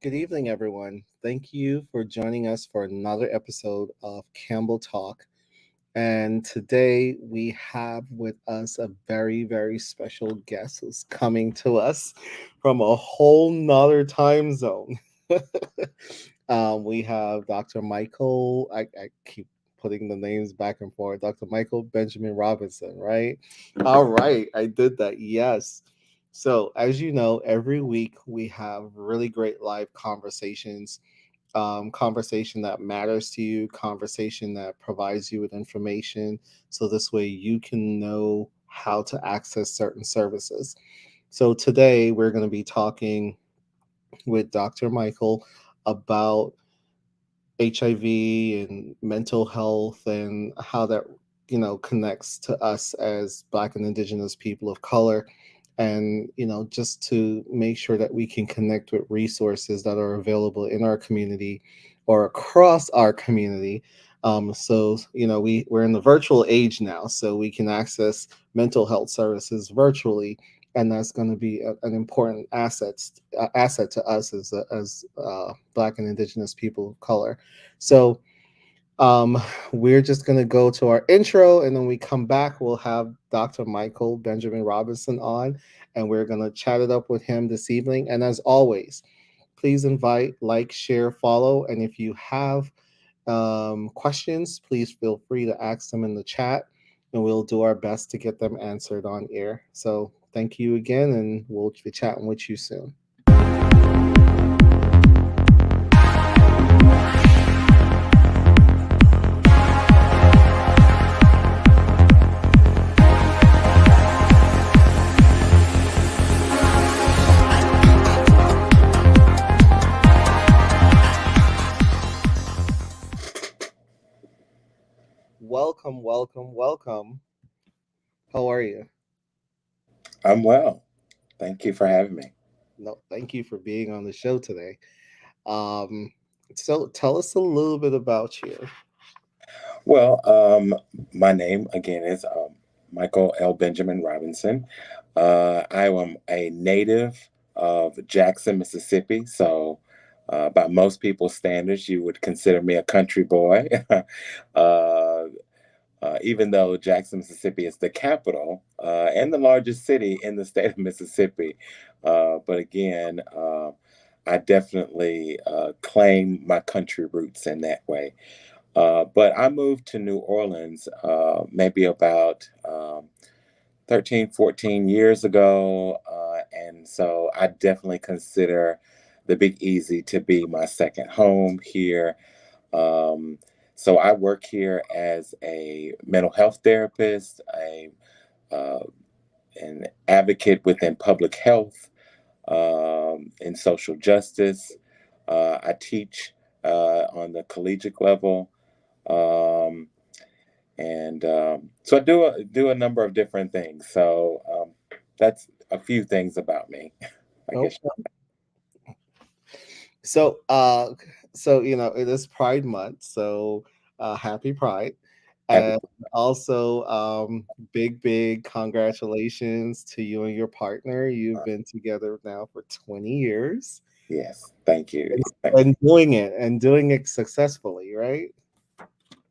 Good evening, everyone. Thank you for joining us for another episode of Campbell Talk. And today we have with us a very, very special guest who's coming to us from a whole nother time zone. We have Dr. Michael. I keep putting the names back and forth. Dr. Michael Benjamin Robinson, right? All right, I did that. Yes. So, as you know, every week we have really great live conversations, conversation that matters to you, conversation that provides you with information. So, this way you can know how to access certain services. So, today we're going to be talking with Dr. Michael about HIV and mental health and how that connects to us as Black and Indigenous people of color, and just to make sure that we can connect with resources that are available in our community or across our community. So we're in the virtual age now, so we can access mental health services virtually, and that's going to be an important asset to us as Black and Indigenous people of color. So um, we're just going to go to our intro, and then we come back. We'll have Dr. Michael Benjamin Robinson on, and we're going to chat it up with him this evening. And as always, please invite, like, share, follow. And if you have questions, please feel free to ask them in the chat, and we'll do our best to get them answered on air. So thank you again, and we'll be chatting with you soon. Welcome, welcome, welcome. How are you? I'm well. Thank you for having me. No, thank you for being on the show today. Um, so tell us a little bit about you. Well, my name again is Michael L. Benjamin Robinson. I am a native of Jackson, Mississippi. So, by most people's standards, you would consider me a country boy. uh, Even though Jackson, Mississippi is the capital and the largest city in the state of Mississippi. But again, I definitely claim my country roots in that way. But I moved to New Orleans maybe about 13, 14 years ago. And so I definitely consider the Big Easy to be my second home here. Um, so I work here as a mental health therapist, uh, an advocate within public health, in social justice. I teach on the collegiate level. Um, and so I do a number of different things. So that's a few things about me, I Oh, guess. so uh, so it is Pride Month, so happy Pride, Happy. and also big congratulations to you and your partner. You've been together now for 20 years, Yes, thank you. and, Thank you. and doing it successfully, right?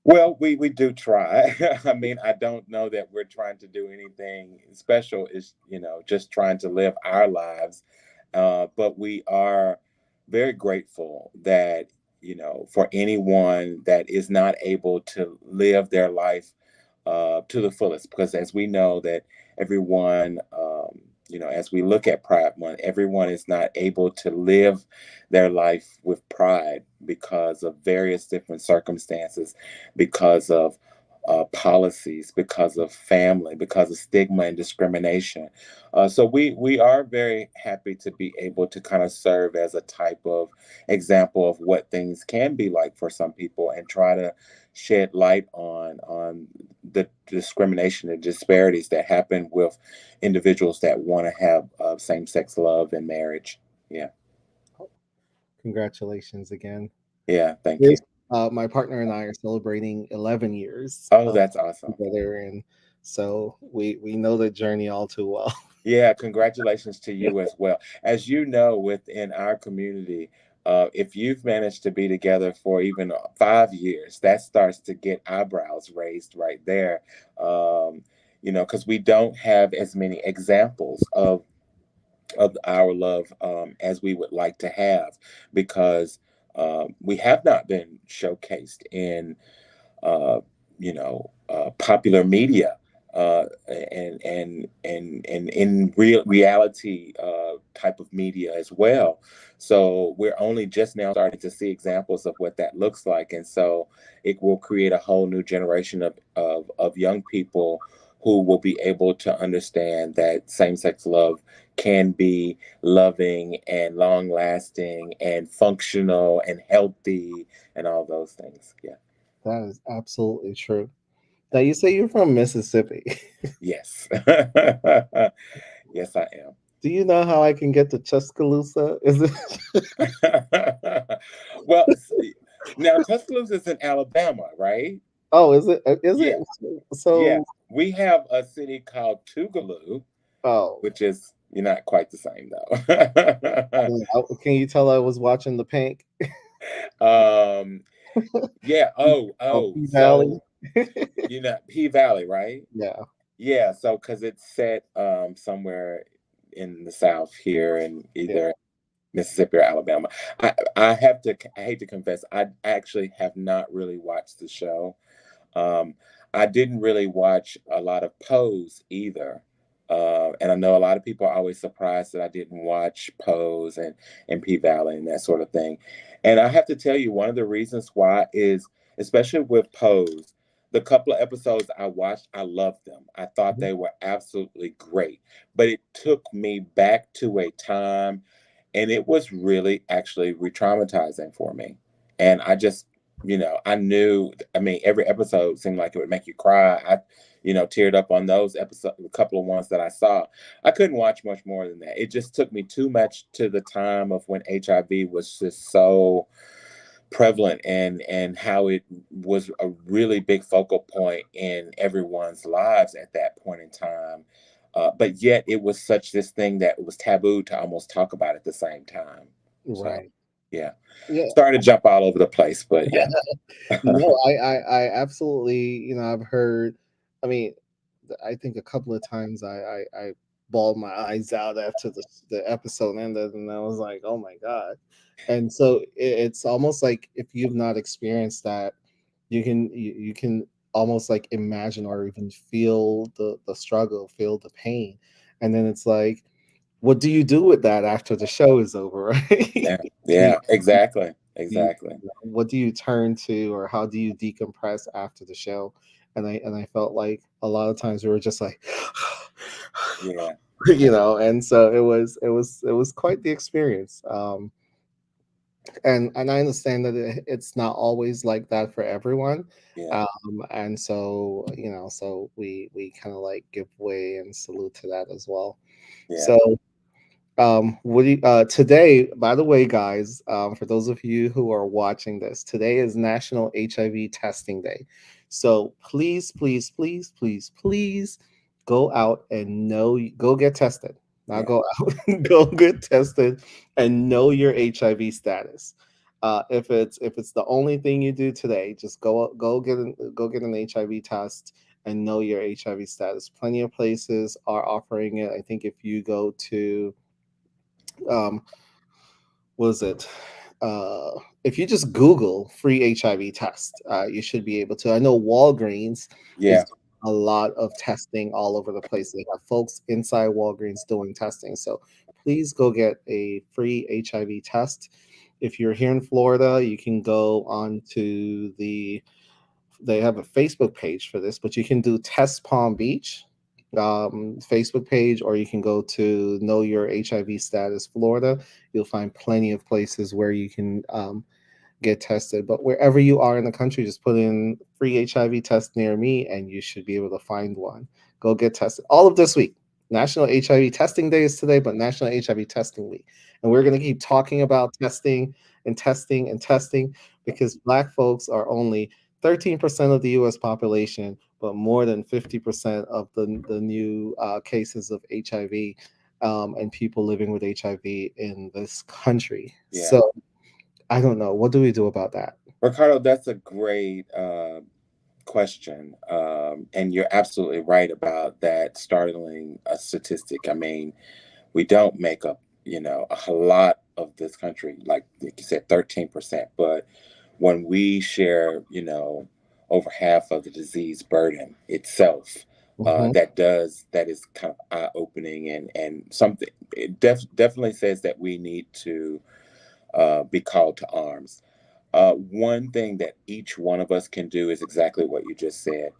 Well, we do try. I mean, I don't know that we're trying to do anything special. Is just trying to live our lives, but we are very grateful that for anyone that is not able to live their life to the fullest, because as we know that everyone, as we look at Pride Month, everyone is not able to live their life with pride because of various different circumstances, because of policies, because of family, because of stigma and discrimination. So we are very happy to be able to kind of serve as a type of example of what things can be like for some people, and try to shed light on the discrimination and disparities that happen with individuals that want to have same-sex love and marriage. Yeah. Congratulations again. Yeah, thank you. Yes, my partner and I are celebrating 11 years Oh, that's awesome. together, and so we know the journey all too well. Yeah, congratulations to you as well. As you know, within our community, If you've managed to be together for even 5 years, that starts to get eyebrows raised right there. Um, because we don't have as many examples of our love as we would like to have, because we have not been showcased in uh, popular media, and in reality type of media as well. So we're only just now starting to see examples of what that looks like, and so it will create a whole new generation of young people who will be able to understand that same-sex love can be loving and long lasting and functional and healthy and all those things. Yeah. That is absolutely true. Now you say you're from Mississippi. Yes. Yes, I am. Do you know how I can get to Tuscaloosa? Is it? Well, now Tuscaloosa is in Alabama, right? Oh, is it? Is it? Yeah, yeah. So, We have a city called Tougaloo, oh, which is you're not quite the same though. can you tell I was watching the Pink? um, yeah. Oh, Oh, oh. P Valley. So P Valley, right? Yeah, Yeah. So because it's set somewhere in the South here, in yeah. either Mississippi or Alabama. I hate to confess, I actually have not really watched the show. Um, I didn't really watch a lot of Pose either. And I know a lot of people are always surprised that I didn't watch Pose and P Valley and that sort of thing. And I have to tell you, one of the reasons why is, especially with Pose, the couple of episodes I watched, I loved them. I thought Mhm. they were absolutely great. But it took me back to a time, and it was really actually re-traumatizing for me. And I just, I knew, I mean, every episode seemed like it would make you cry. I teared up on those episodes, a couple of ones that I saw. I couldn't watch much more than that. It just took me too much to the time of when HIV was just so prevalent, and how it was a really big focal point in everyone's lives at that point in time. But yet it was such this thing that it was taboo to almost talk about at the same time. So Right. yeah, Yeah. started to jump all over the place, but yeah. No, I absolutely, I've heard, I mean, I think a couple of times I bawled my eyes out after the episode ended, and I was like, oh my God. And so it's almost like if you've not experienced that, you can almost like imagine or even feel the struggle, feel the pain. And then it's like, what do you do with that after the show is over, right? Yeah, Do yeah, exactly, you, exactly. what do you turn to, or how do you decompress after the show? And I felt like a lot of times we were just like, Yeah, and so it was quite the experience. And I understand that it's not always like that for everyone. yeah, And so so we kind of like give way and salute to that as well. yeah, So what do you, today, by the way, guys, for those of you who are watching this, today is National HIV Testing Day. So please, please, please, please, please go out and go get tested. Not yeah, go out, go get tested and know your HIV status. If it's the only thing you do today, just go get an HIV test and know your HIV status. Plenty of places are offering it. I think if you go to um, was it? If you just Google free HIV test, you should be able to. I know Walgreens is yeah, doing a lot of testing all over the place. They have folks inside Walgreens doing testing. So please go get a free HIV test. If you're here in Florida, you can go on to they have a Facebook page for this, but you can do Test Palm Beach Facebook page, or you can go to Know Your HIV Status Florida. You'll find plenty of places where you can get tested. But wherever you are in the country, just put in free HIV test near me, and you should be able to find one. Go get tested. All of this week. National HIV Testing Day is today, but National HIV Testing Week. And we're going to keep talking about testing and testing and testing because Black folks are only 13% of the US population, but more than 50% of the new cases of HIV and people living with HIV in this country. yeah, So I don't know. What do we do about that? Ricardo, that's a great question. And you're absolutely right about that startling statistic. I mean, we don't make up, a lot of this country, like you said, 13%. But when we share, over half of the disease burden itself, Hmm. that is kind of eye opening, and something it definitely says that we need to be called to arms. One thing that each one of us can do is exactly what you just said.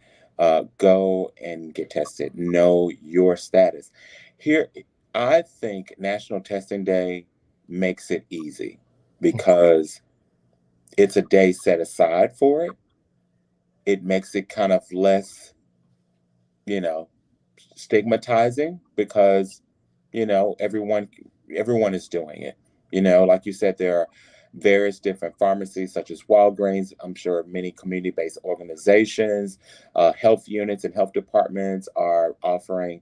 Go and get tested. Know your status. Here, I think National Testing Day makes it easy because it's a day set aside for it. It makes it kind of less, you know, stigmatizing because everyone is doing it. Like you said, there are various different pharmacies such as Walgreens. I'm sure many community-based organizations, health units and health departments are offering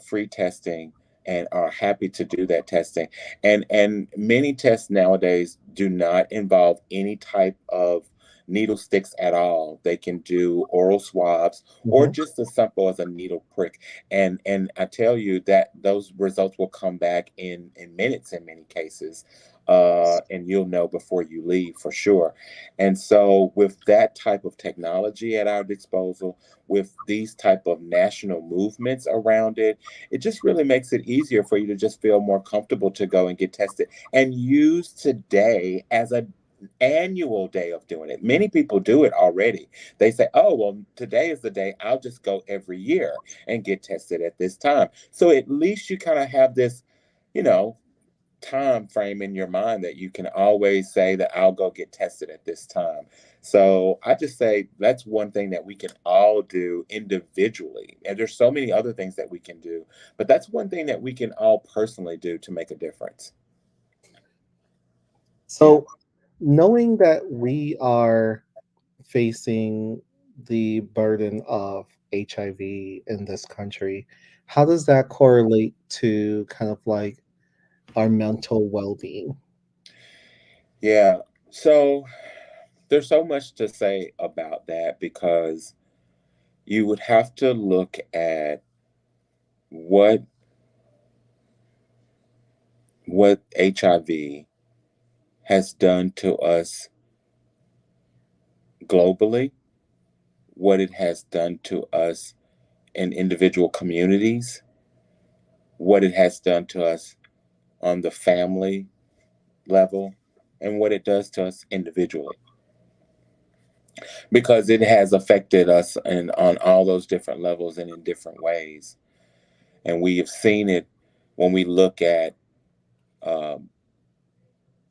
free testing and are happy to do that testing. And many tests nowadays do not involve any type of needle sticks at all. They can do oral swabs or Hmm. just as simple as a needle prick. And I tell you that those results will come back in minutes in many cases. And you'll know before you leave for sure. And so with that type of technology at our disposal, with these type of national movements around it, it just really makes it easier for you to just feel more comfortable to go and get tested and use today as a annual day of doing it. Many people do it already. They say, "Oh, well, today is the day. I'll just go every year and get tested at this time." So at least you kind of have this, you know, time frame in your mind that you can always say that I'll go get tested at this time. So I just say that's one thing that we can all do individually. And there's so many other things that we can do, but that's one thing that we can all personally do to make a difference. Yeah. So, knowing that we are facing the burden of HIV in this country, how does that correlate to kind of like our mental well being? Yeah. So there's so much to say about that because you would have to look at what HIV has done to us globally, what it has done to us in individual communities, what it has done to us on the family level, and what it does to us individually. Because it has affected us and on all those different levels and in different ways. And we have seen it when we look at um,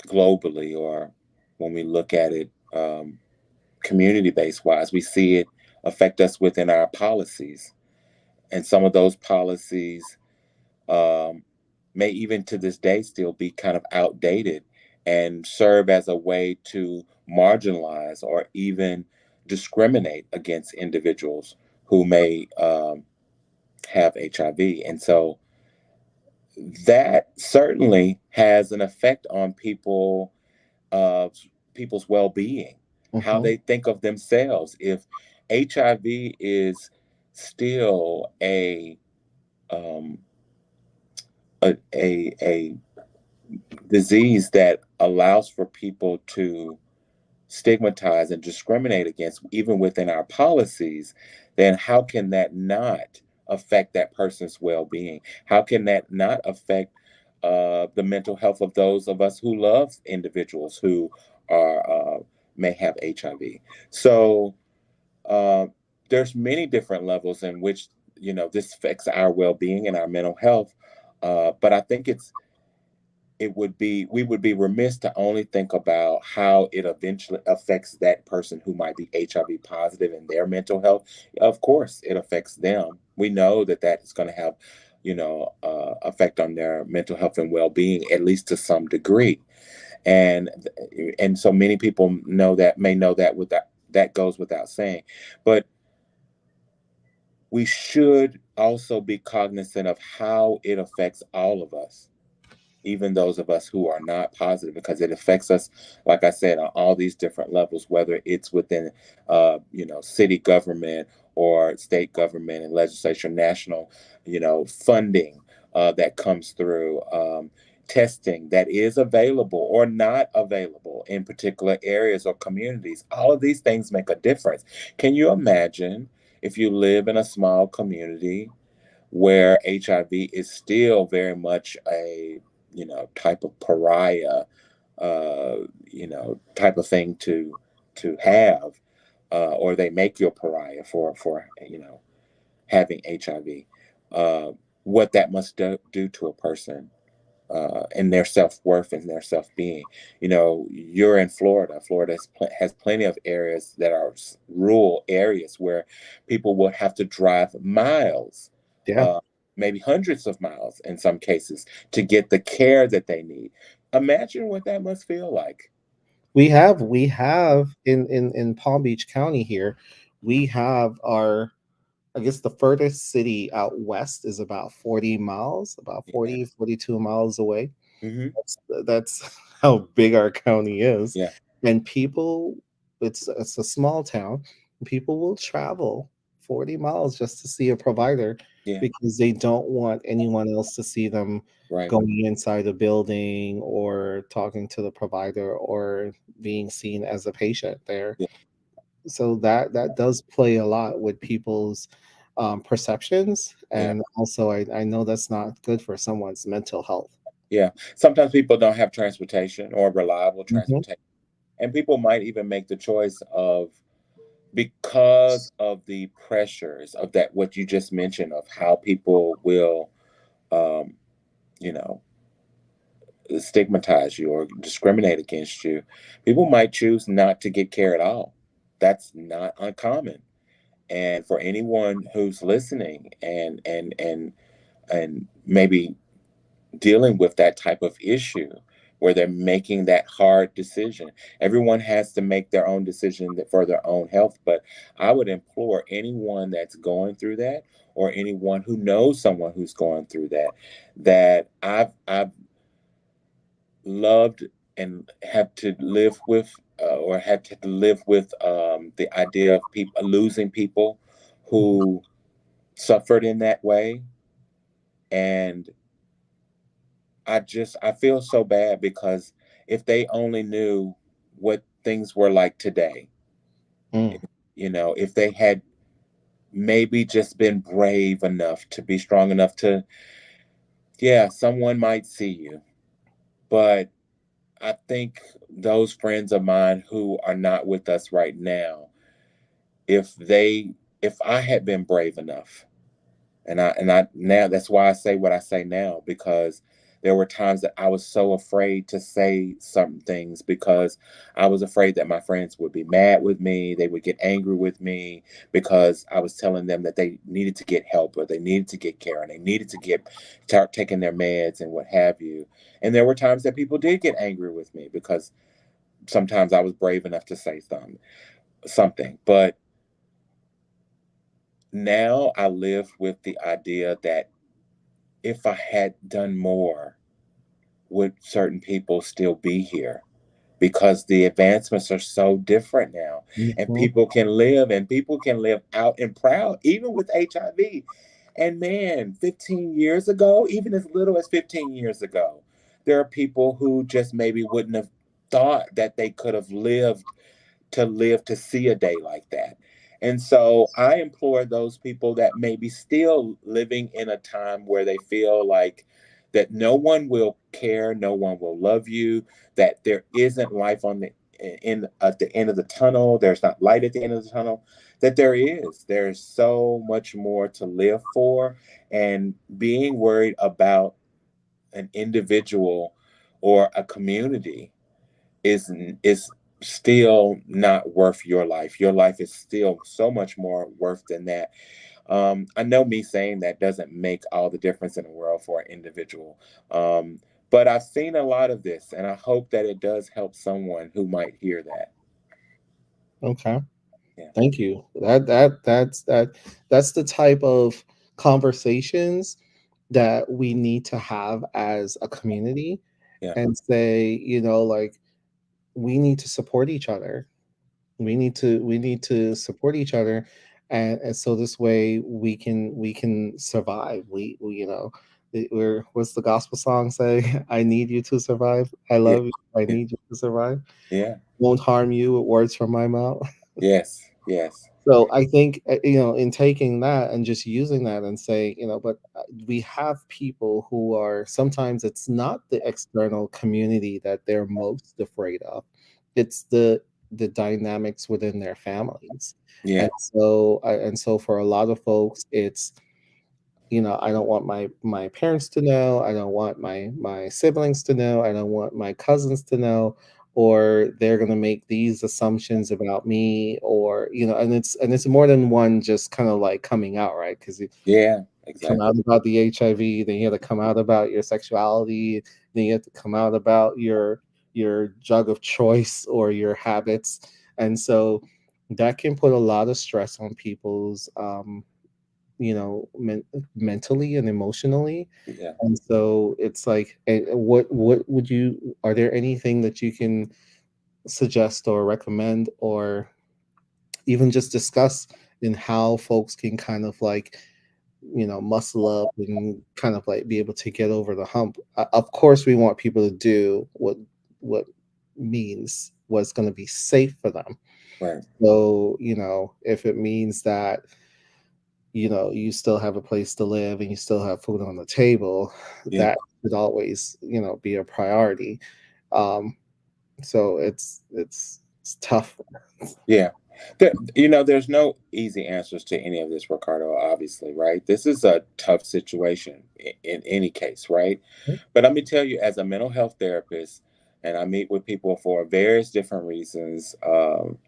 globally, or when we look at it community based wise, we see it affect us within our policies. And some of those policies um, may even to this day still be kind of outdated and serve as a way to marginalize or even discriminate against individuals who may have HIV. And so that certainly has an effect on uh, people's well-being, how Hmm. they think of themselves. If HIV is still um, a disease that allows for people to stigmatize and discriminate against, even within our policies, then how can that not affect that person's well being? How can that not affect the mental health of those of us who love individuals who may have HIV? So uh, there's many different levels in which this affects our well being and our mental health. But I think it would be we would be remiss to only think about how it eventually affects that person who might be HIV positive and their mental health. Of course it affects them. We know that that is going to have effect on their mental health and well-being, at least to some degree. And and so many people know that without that goes without saying. But we should also be cognizant of how it affects all of us. even those of us who are not positive, because it affects us, like I said, on all these different levels, whether it's within, city government or state government and legislature, national, funding that comes through. Testing that is available or not available in particular areas or communities. All of these things make a difference. Can you imagine if you live in a small community where HIV is still very much a, type of pariah, type of thing to have, or they make you a pariah for having HIV. Uh, what that must do to a person, and their self worth and their self being. You're in Florida. Florida has plenty of areas that are rural areas where people will have to drive miles, Yeah. uh, maybe hundreds of miles in some cases, to get the care that they need. Imagine what that must feel like. We have in Palm Beach County here, we have our, I guess the furthest city out west is about 40 miles, about Yeah. 40, 42 miles away. Hmm. That's how big our county is. Yeah. And people, it's a small town. People will travel 40 miles just to see a provider Yeah. because they don't want anyone else to see them Right. going inside a building or talking to the provider or being seen as a patient there. Yeah. So that does play a lot with people's perceptions, Yeah. and also I know that's not good for someone's mental health. Yeah. Sometimes people don't have transportation or reliable Mhm. transportation, and people might even make the choice of, because of the pressures of that, what you just mentioned, of how people will, um, you know stigmatize you or discriminate against you. People might choose not to get care at all. That's not uncommon. And for anyone who's listening and maybe dealing with that type of issue where they're making that hard decision. Everyone has to make their own decision for their own health, but I would implore anyone that's going through that, or anyone who knows someone who's going through that, that I've loved and have to live with, or had to live with, the idea of people losing people who suffered in that way. And I feel so bad, because if they only knew what things were like today, Mm. if they had maybe just been brave enough to be strong enough to, yeah, someone might see you. But I think those friends of mine who are not with us right now, if they, if I had been brave enough, and I now, that's why I say what I say now, because there were times that I was so afraid to say certain things, because I was afraid that my friends would be mad with me, they would get angry with me, because I was telling them that they needed to get help, or they needed to get care, and they needed to get start taking their meds and what have you. And there were times that people did get angry with me, because sometimes I was brave enough to say something. But now I live with the idea that if I had done more, would certain people still be here? Because the advancements are so different now, and Mhm. people can live out and proud, even with HIV. And man, 15 years ago, even as little as 15 years ago, there are people who just maybe wouldn't have thought that they could have live to see a day like that. And so I implore those people that may be still living in a time where they feel like that no one will care, no one will love you, that there isn't life on the in at the end of the tunnel, there's not light at the end of the tunnel, that there is. There's so much more to live for, and being worried about an individual or a community is still not worth your life. Your life is still so much more worth than that. I know me saying that doesn't make all the difference in the world for an individual. But I've seen a lot of this, and I hope that it does help someone who might hear that. Okay. Yeah. Thank you. That's the type of conversations that we need to have as a community, Yeah. and say, like, we need to support each other. We need to support each other, and so this way we can survive. We're, what's the gospel song say? I need you to survive. I Yeah. love you. I Yeah. need you to survive. Yeah. Won't harm you with words from my mouth. Yes. Yes. So I think, in taking that and just using that and saying, but we have people who are, sometimes it's not the external community that they're most afraid of. It's the dynamics within their families. Yeah. And so for a lot of folks, it's, I don't want my parents to know, I don't want my siblings to know, I don't want my cousins to know, or they're going to make these assumptions about me, or, and it's more than one, just kind of like coming out, right? Because you Yeah. come Exactly. out about the HIV, then you have to come out about your sexuality, then you have to come out about your drug of choice or your habits. And so that can put a lot of stress on people's, mentally and emotionally. Yeah. And so it's like, what would you, are there anything that you can suggest or recommend, or even just discuss, in how folks can kind of like, muscle up and kind of like be able to get over the hump? Of course, we want people to do what means what's going to be safe for them. Right. So, if it means that, you still have a place to live and you still have food on the table, Yeah. that should always, be a priority. Um, so it's tough. Yeah. There's no easy answers to any of this, Ricardo, obviously, right? This is a tough situation in any case, right? But let me tell you, as a mental health therapist, and I meet with people for various different reasons, um,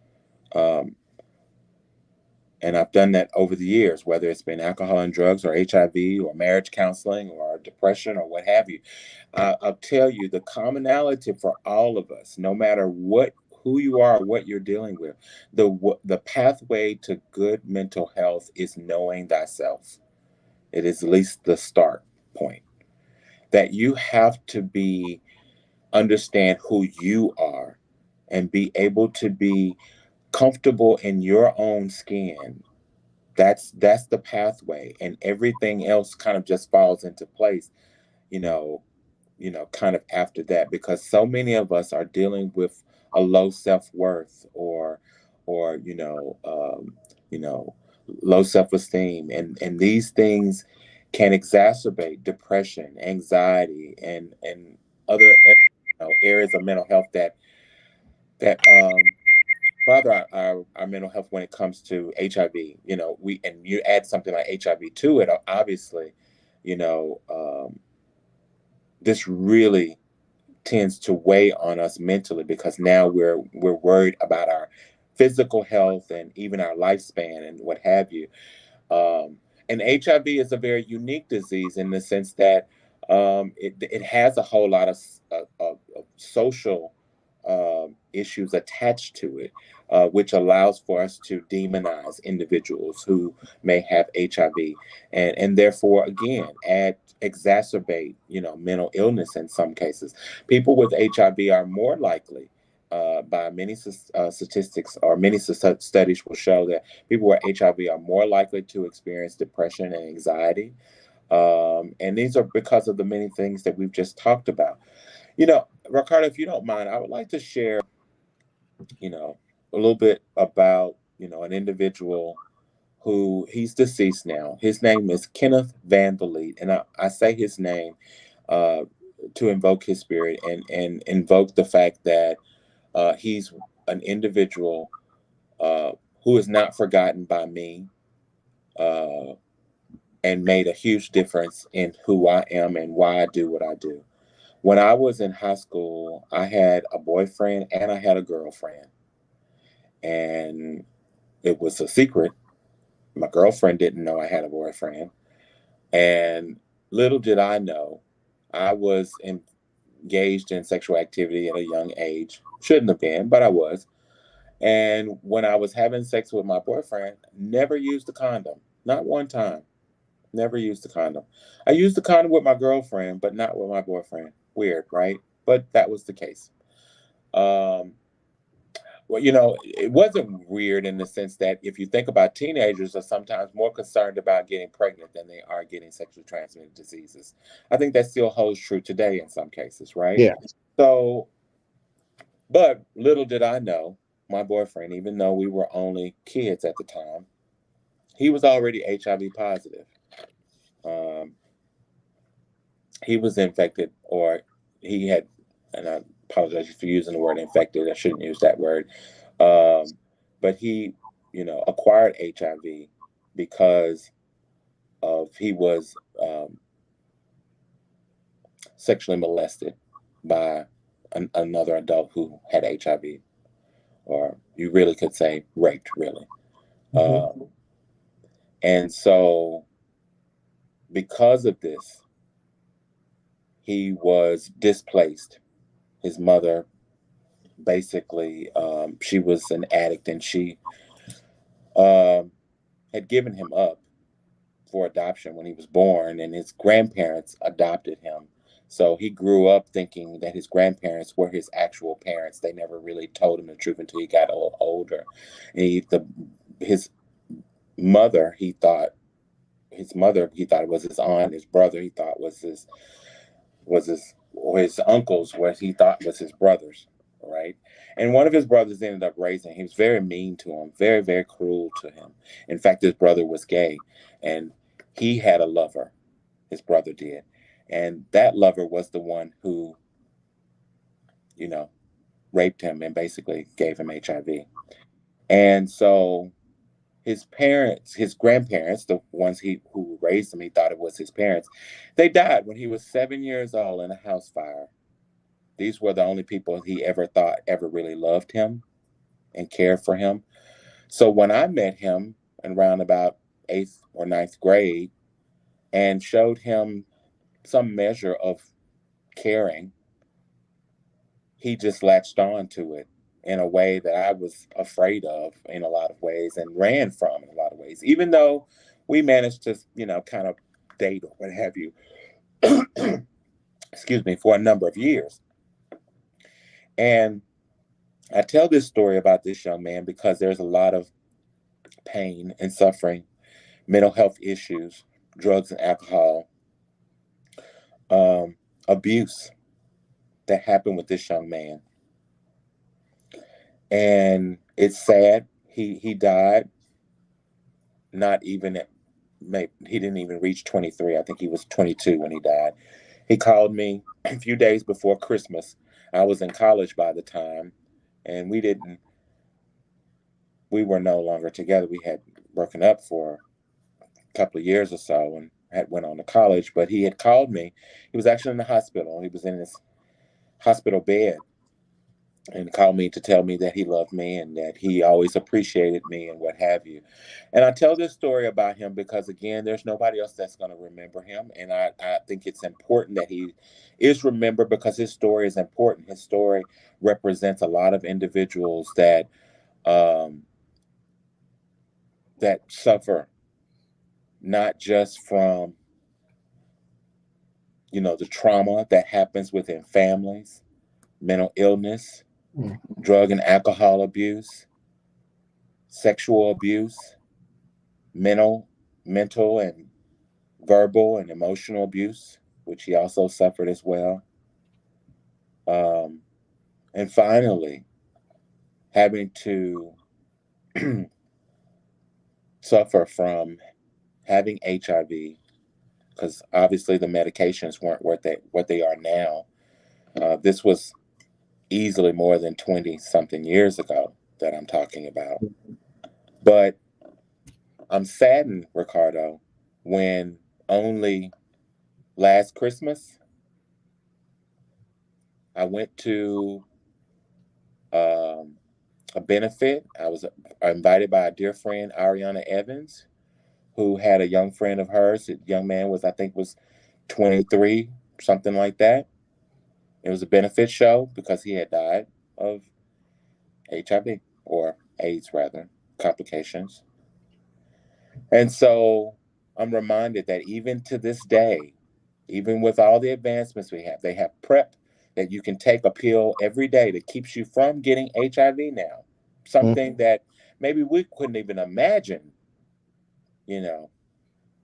and I've done that over the years, whether it's been alcohol and drugs or HIV or marriage counseling or depression or what have you. I'll tell you the commonality for all of us, no matter who you are, or what you're dealing with, the pathway to good mental health is knowing thyself. It is at least the start point. That you have to be understand who you are and be able to be comfortable in your own skin. That's the pathway, and everything else kind of just falls into place, you know kind of after that, because so many of us are dealing with a low self-worth, or you know low self-esteem, and these things can exacerbate depression, anxiety, and other areas of mental health that bother our mental health when it comes to HIV. We and you add something like HIV to it, obviously, you know, this really tends to weigh on us mentally, because now we're worried about our physical health and even our lifespan and what have you. Um, and HIV is a very unique disease in the sense that it has a whole lot of social issues attached to it, which allows for us to demonize individuals who may have HIV, and therefore again exacerbate mental illness in some cases. People with HIV are more likely. By many statistics, or many studies will show that people with HIV are more likely to experience depression and anxiety. And these are because of the many things that we've just talked about. Ricardo, if you don't mind, I would like to share, you know, a little bit about, an individual who he's deceased now. His name is Kenneth Van Vliet. And I say his name uh, to invoke his spirit, and invoke the fact that he's an individual uh, who is not forgotten by me, uh, and made a huge difference in who I am and why I do what I do. When I was in high school, I had a boyfriend and I had a girlfriend, and it was a secret. My girlfriend didn't know I had a boyfriend, and little did I know, I was engaged in sexual activity at a young age. Shouldn't have been, but I was. And when I was having sex with my boyfriend, never used a condom, not one time. Never used a condom. I used a condom with my girlfriend, but not with my boyfriend. Weird, right? But that was the case. Um, well, it wasn't weird in the sense that if you think about teenagers are sometimes more concerned about getting pregnant than they are getting sexually transmitted diseases. I think that still holds true today in some cases, right? Yeah. So, but little did I know, my boyfriend, even though we were only kids at the time, he was already HIV positive. Um, he was infected, or he had, and I apologize for using the word infected. I shouldn't use that word. Um, but he, acquired HIV because of he was sexually molested by another adult who had HIV, or you really could say raped, really. Hmm. Um, and so, because of this, he was displaced. His mother basically, she was an addict, and she um, had given him up for adoption when he was born, and his grandparents adopted him. So he grew up thinking that his grandparents were his actual parents. They never really told him the truth until he got a little older. And his mother, he thought he thought it was his aunt. His brother, he thought was his or his uncles, what he thought was his brothers, right? And one of his brothers ended up raising. He was very mean to him, very very cruel to him. In fact, his brother was gay, and he had a lover. His brother did, and that lover was the one who, you know, raped him and basically gave him HIV. And so his parents, his grandparents, the ones who raised him, he thought it was his parents. They died when he was 7 years old in a house fire. These were the only people he ever thought ever really loved him and cared for him. So when I met him in around about eighth or ninth grade and showed him some measure of caring, he just latched on to it in a way that I was afraid of in a lot of ways and ran from in a lot of ways, even though we managed to, kind of date or what have you, excuse me, for a number of years. And I tell this story about this young man because there's a lot of pain and suffering, mental health issues, drugs and alcohol, abuse that happened with this young man. And it's sad. He died not even at, maybe he didn't even reach 23. I think he was 22 when he died. He called me a few days before Christmas. I was in college by the time, and we were no longer together. We had broken up for couple of years or so and had went on to college. But he had called me. He was actually in the hospital. He was in his hospital bed and called me to tell me that he loved me and that he always appreciated me and what have you. And I tell this story about him because, again, there's nobody else that's going to remember him. And I think it's important that he is remembered because his story is important. His story represents a lot of individuals um, that suffer not just from the trauma that happens within families, mental illness, drug and alcohol abuse, sexual abuse, mental, mental and verbal and emotional abuse, which he also suffered as well. Um, and finally, having to suffer from having HIV because obviously the medications weren't what they are now. This was easily more than 20 something years ago that I'm talking about. But I'm saddened, Ricardo, when only last Christmas I went to um, a benefit. I was invited by a dear friend, Ariana Evans, who had a young friend of hers. The young man was, I think, was 23, something like that. It was a benefit show because he had died of HIV or AIDS, rather, complications. And so I'm reminded that even to this day, even with all the advancements we have, they have PrEP that you can take a pill every day that keeps you from getting HIV now. Mhm. Something that maybe we couldn't even imagine, you know,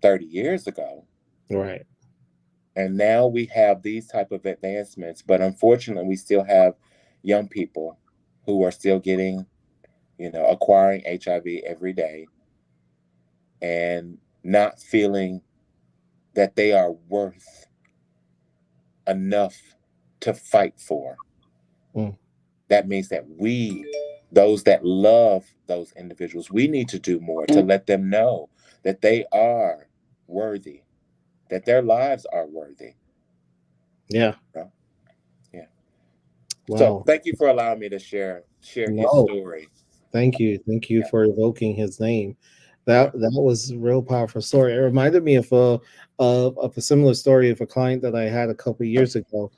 30 years ago. Right. And now we have these type of advancements, but unfortunately we still have young people who are still getting, acquiring HIV every day and not feeling that they are worth enough to fight for. Mm. That means that we, those that love those individuals, we need to do more to let them know that they are worthy, that their lives are worthy. Yeah. You know? Yeah. So Wow. thank you for allowing me to share his No. story. Thank you. Thank you Yeah. for evoking his name. Yeah. That was a real powerful story. It reminded me of a similar story of a client that I had a couple years ago.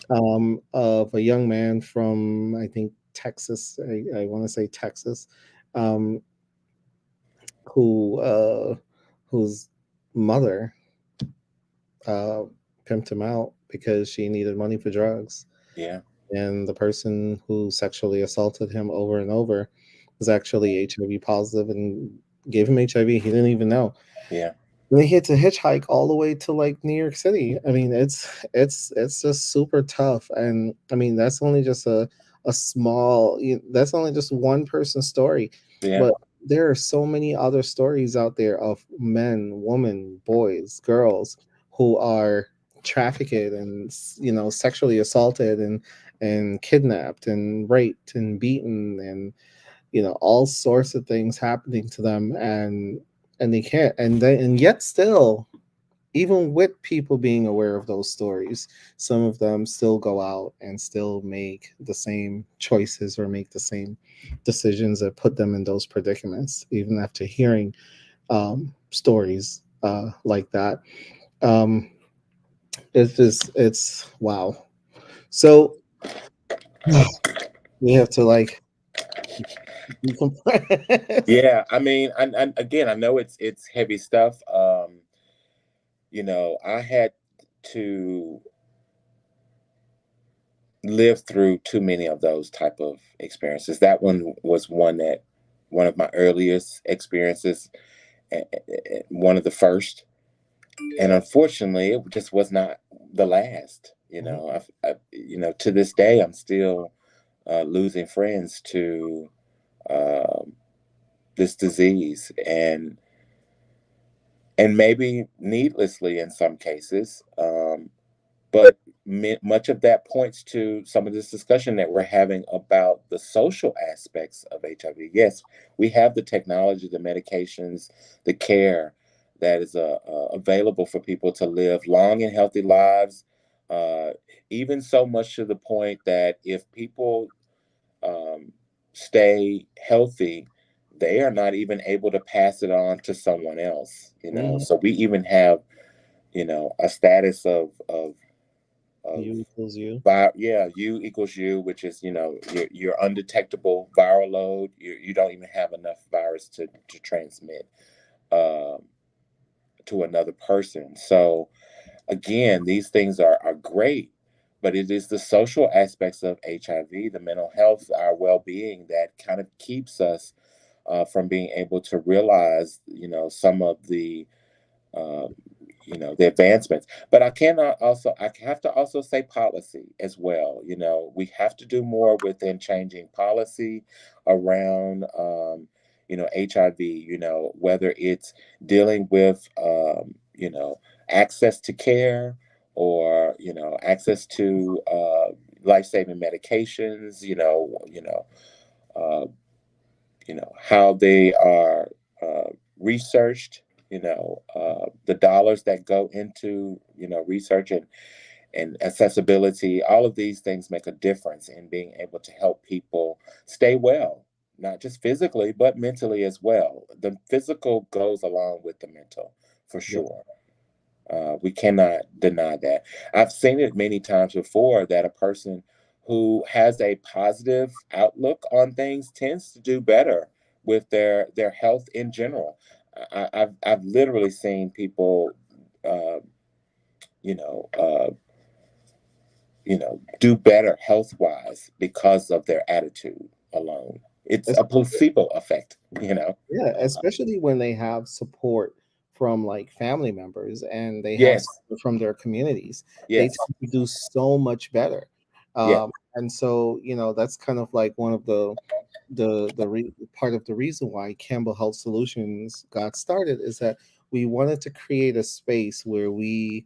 Of a young man from, I think, Texas. I want to say Texas, um, who whose mother uh, pimped him out because she needed money for drugs, Yeah. and the person who sexually assaulted him over and over was actually HIV positive and gave him HIV. He didn't even know. Yeah. And he had to hitchhike all the way to like New York City. I mean, it's just super tough. And I mean, that's only just a small. That's only just one person's story, Yeah. but there are so many other stories out there of men, women, boys, girls who are trafficked and sexually assaulted and kidnapped and raped and beaten and all sorts of things happening to them, and they can't, and yet still, even with people being aware of those stories, some of them still go out and still make the same choices or make the same decisions that put them in those predicaments, even after hearing stories like that. um, it's wow. So we have to like decompress. Yeah. I mean, and again, I know it's heavy stuff. I had to live through too many of those type of experiences. That one was one of my earliest experiences, one of the first, and unfortunately, it just was not the last. To this day, I'm still losing friends to um, this disease, and maybe needlessly in some cases. But much of that points to some of this discussion that we're having about the social aspects of HIV. Yes, we have the technology, the medications, the care that is available for people to live long and healthy lives. Uh, Even so much to the point that if people um, stay healthy, they are not even able to pass it on to someone else. Mhm. So we even have a status of You equals you. yeah, U equals U, which is your undetectable viral load. You don't even have enough virus to transmit um, to another person. So again, these things are great, but it is the social aspects of HIV, the mental health, our well-being that kind of keeps us from being able to realize some of uh, the advancements. But I have to also say policy as well. We have to do more within changing policy around HIV. Whether it's dealing with access to care, or access to life-saving medications. Uh, how they are researched, the dollars that go into research and accessibility. All of these things make a difference in being able to help people stay well, not just physically but mentally as well. The physical goes along with the mental, for Yeah. sure. We cannot deny that. I've seen it many times before that a person who has a positive outlook on things tends to do better with their health in general. I've literally seen people, uh, you know, uh, do better health wise because of their attitude alone. It's a placebo effect, you know. Yeah, especially when they have support from like family members and they have Yes, support from their communities, they yes, tend to do so much better. yes, And so, that's kind of like one of part of the reason why Campbell Health Solutions got started is that we wanted to create a space where we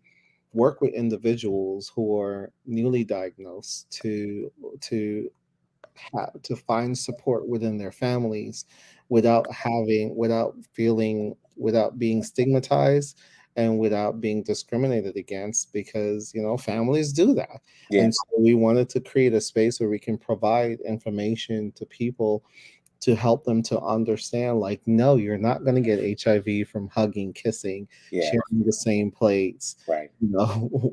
work with individuals who are newly diagnosed to to find support within their families without being stigmatized and without being discriminated against, because families do that. yeah, And so we wanted to create a space where we can provide information to people to help them to understand, like, no, you're not going to get HIV from hugging, kissing, yeah, sharing the same plates, right,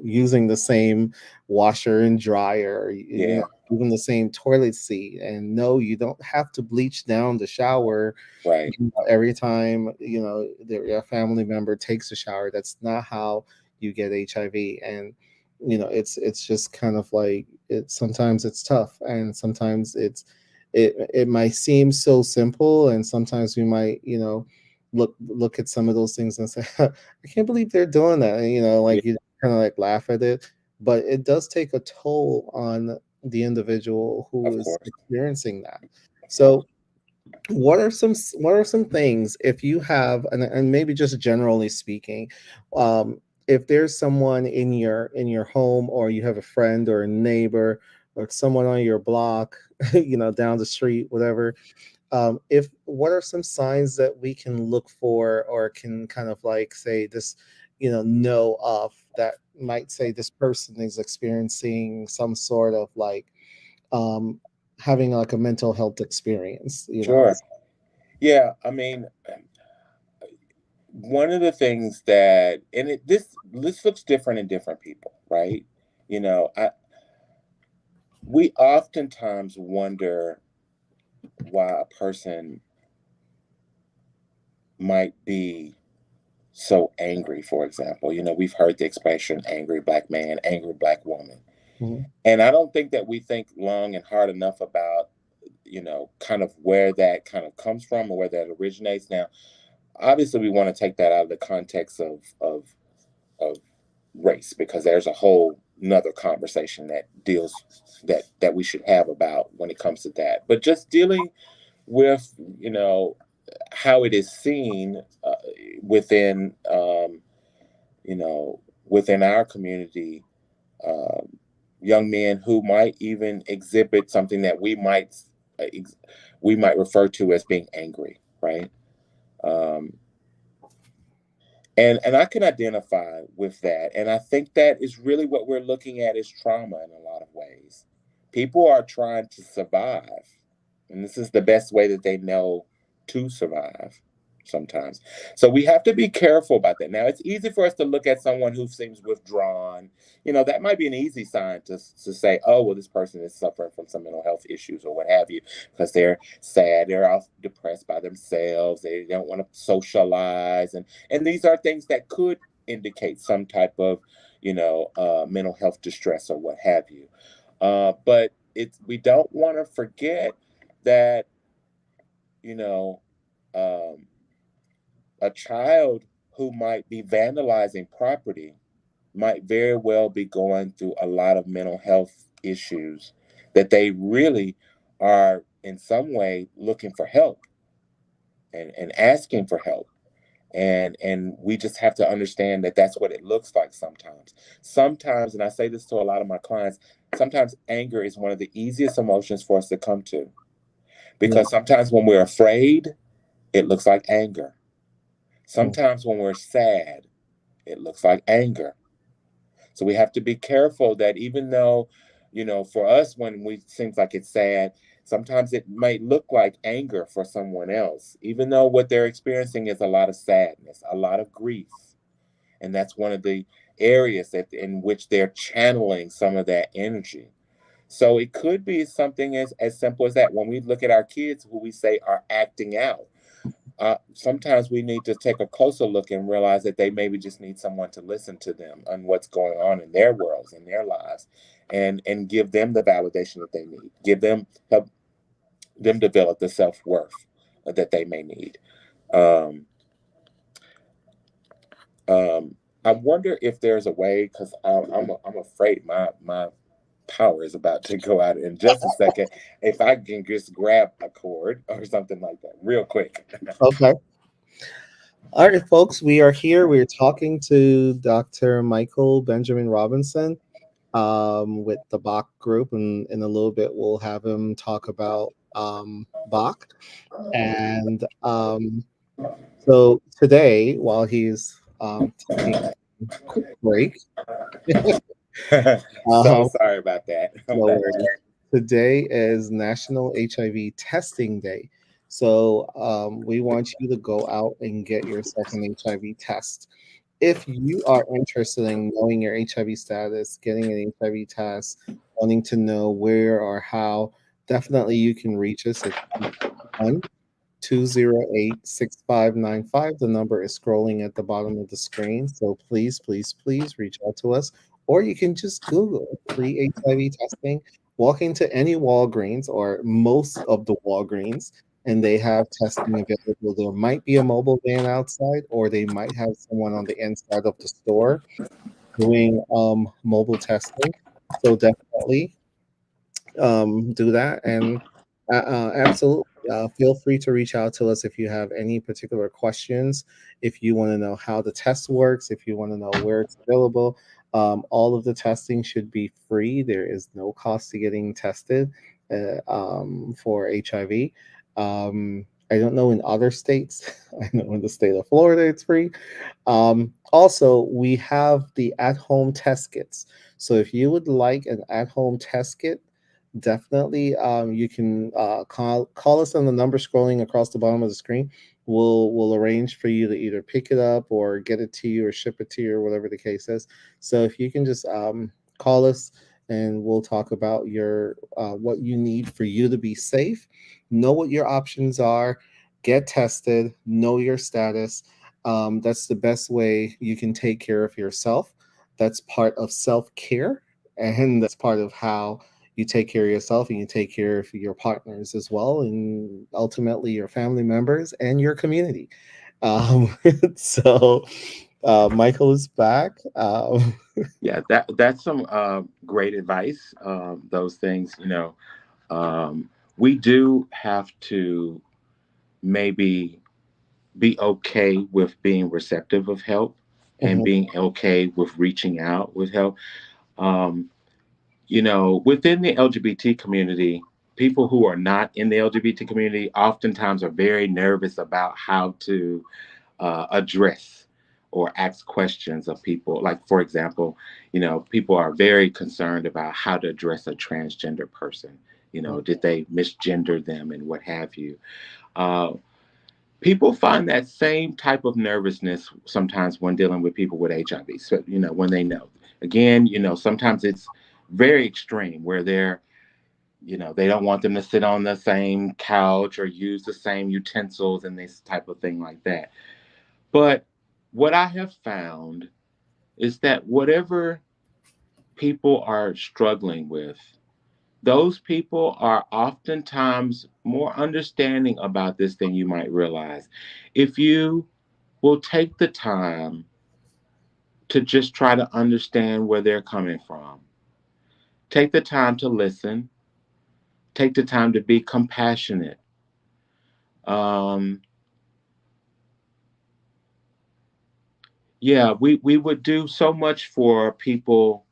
using the same washer and dryer, yeah, even the same toilet seat. And no, you don't have to bleach down the shower right, every time your family member takes a shower. That's not how you get HIV. And it's just kind of like, sometimes it's tough, and sometimes it might seem so simple, and sometimes we might look at some of those things and say, I can't believe they're doing that, and, yeah, like, you kind of like laugh at it. But it does take a toll on the individual who of is course, experiencing that. of course. So what are some things, if you have, and maybe just generally speaking, um if there's someone in your home, or you have a friend or a neighbor or someone on your block, down the street, whatever, if what are some signs that we can look for, or can kind of like say this, know of, that might say this person is experiencing some sort of like, um having like a mental health experience. Sure. Yeah, I mean, one of the things that, and this looks different in different people, right? You know, we oftentimes wonder why a person might be so angry, for example. We've heard the expression angry black man, angry black woman. Mhm. And I don't think that we think long and hard enough about, kind of where that kind of comes from or where that originates. Now, obviously, we want to take that out of the context of race, because there's a whole another conversation that we should have about when it comes to that. But just dealing with, how it is seen within, within our community, um, young men who might even exhibit something that uh, ex- we might refer to as being angry, right? Um, and I can identify with that, and I think that is really what we're looking at is trauma in a lot of ways. People are trying to survive, and this is the best way that they know to survive sometimes. So we have to be careful about that. Now, it's easy for us to look at someone who seems withdrawn. That might be an easy sign to say, oh, well, this person is suffering from some mental health issues or what have you, because they're sad, they're all depressed by themselves, they don't want to socialize, and these are things that could indicate some type of, mental health distress or what have you. But we don't want to forget that, you know, um, a child who might be vandalizing property might very well be going through a lot of mental health issues that they really are in some way looking for help and asking for help. And we just have to understand that that's what it looks like sometimes. And I say this to a lot of my clients, sometimes anger is one of the easiest emotions for us to come to, Yeah. because sometimes when we're afraid, it looks like anger. Mm. Sometimes when we're sad, it looks like anger. So we have to be careful that even though, for us, when we seems like it's sad, sometimes it might look like anger for someone else, even though what they're experiencing is a lot of sadness, a lot of grief. And that's one of the areas in which they're channeling some of that energy. So it could be something as simple as that. When we look at our kids who we say are acting out, Sometimes we need to take a closer look and realize that they maybe just need someone to listen to them on what's going on in their worlds, in their lives, and give them the validation that they need. Give them help them develop the self worth that they may need. Um, um, I wonder if there's a way, because I'm afraid my power is about to go out in just a second. If I can just grab a cord or something like that, real quick. Okay. All right, folks, we are here. We're talking to Dr. Michael Benjamin Robinson with the Bach group, and in a little bit, we'll have him talk about Bach. And so today, while he's taking a quick break, So um, sorry about that. I'm no back. worries. Today is National HIV Testing Day. So we want you to go out and get yourself an HIV test. If you are interested in knowing your HIV status, getting an HIV test, wanting to know where or how, definitely you can reach us at 208-6595. The number is scrolling at the bottom of the screen. So please, please, please reach out to us. Or you can just Google free HIV testing. Walk into any Walgreens or most of the Walgreens, and they have testing available. There might be a mobile van outside, or they might have someone on the inside of the store doing mobile testing. So definitely do that. And absolutely, feel free to reach out to us if you have any particular questions. If you want to know how the test works, if you want to know where it's available, all of the testing should be free. There is no cost to getting tested for HIV. I don't know in other states. I know in the state of Florida it's free. Also, we have the at-home test kits. So if you would like an at-home test kit, definitely you can call us on the number scrolling across the bottom of the screen. We'll arrange for you to either pick it up or get it to you or ship it to you or whatever the case is. So if you can just call us and we'll talk about your what you need for you to be safe, know what your options are, get tested, know your status. That's the best way you can take care of yourself. That's part of self-care, and that's part of how you take care of yourself and you take care of your partners as well, and ultimately your family members and your community. Um, so Michael is back. Yeah, that's some great advice. Those things, we do have to maybe be okay with being receptive of help and Mhm, being okay with reaching out with help. Um, within the LGBT community, people who are not in the LGBT community oftentimes are very nervous about how to address or ask questions of people. Like, for example, people are very concerned about how to address a transgender person. Did they misgender them and what have you? Uh, People find that same type of nervousness sometimes when dealing with people with HIV. So, when they know. Again, sometimes it's very extreme where they don't want them to sit on the same couch or use the same utensils and this type of thing like that. But what I have found is that whatever people are struggling with, those people are oftentimes more understanding about this than you might realize. If you will take the time to just try to understand where they're coming from, take the time to listen, take the time to be compassionate. Um, yeah, we would do so much for people